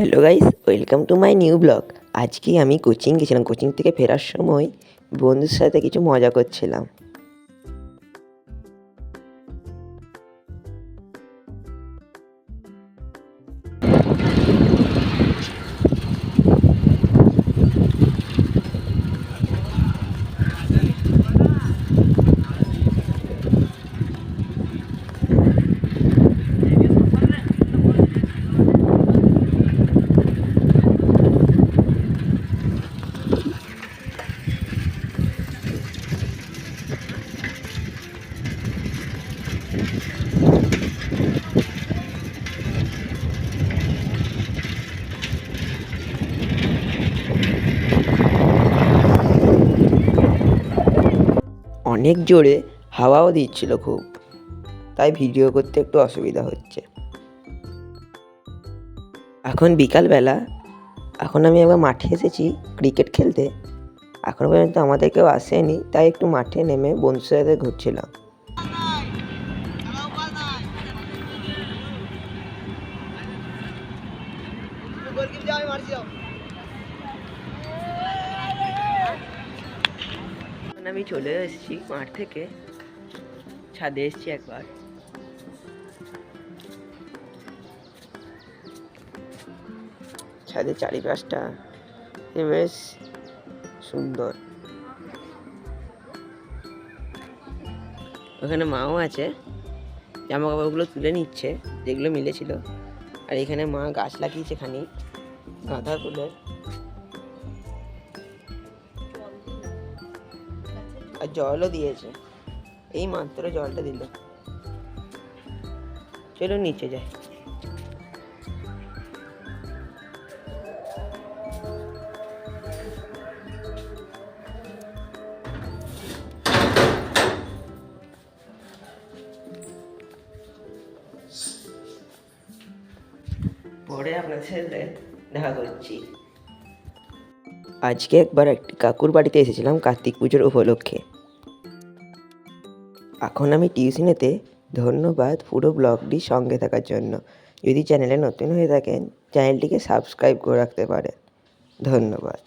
Hello guys, welcome to my new blog. আজকে আমি coaching গেছিলাম। কোচিং থেকে ফেরার সময় বন্ধুর সাথে কিছু মজা করছিলাম। অনেক জোরে হাওয়াও দিচ্ছিল খুব, তাই ভিডিও করতে একটু অসুবিধা হচ্ছে। এখন বিকালবেলা, এখন আমি একবার মাঠে এসেছি ক্রিকেট খেলতে। এখনও পর্যন্ত আমাদের কেউ আসেনি, তাই একটু মাঠে নেমে বন্ধুর সাথে ঘুরছিলাম। আমি চলে এসেছি মাঠ থেকে, ছাদে এসেছি একবার। ছাদের চারিপাশটা বেশ সুন্দর। ওখানে মাও আছে, জামা কাপড়গুলো তুলে নিচ্ছে যেগুলো মিলেছিল। আর এখানে মা গাছ লাগিয়েছে খানিক গাঁদা ফুলের, আর জলও দিয়েছে। এই মাত্র জলটা দিল। চলো নিচে যাই। পরে আপনাদের সাথে দেখা করছি। আজকে একবার একটি কাকুর বাড়িতে এসেছিলাম কার্তিক পুজোর উপলক্ষে। এখন আমি টিউশনেতে। ধন্যবাদ পুরো ব্লগটি সঙ্গে থাকার জন্য। যদি চ্যানেলে নতুন হয়ে থাকেন, চ্যানেলটিকে সাবস্ক্রাইব করে রাখতে পারেন। ধন্যবাদ।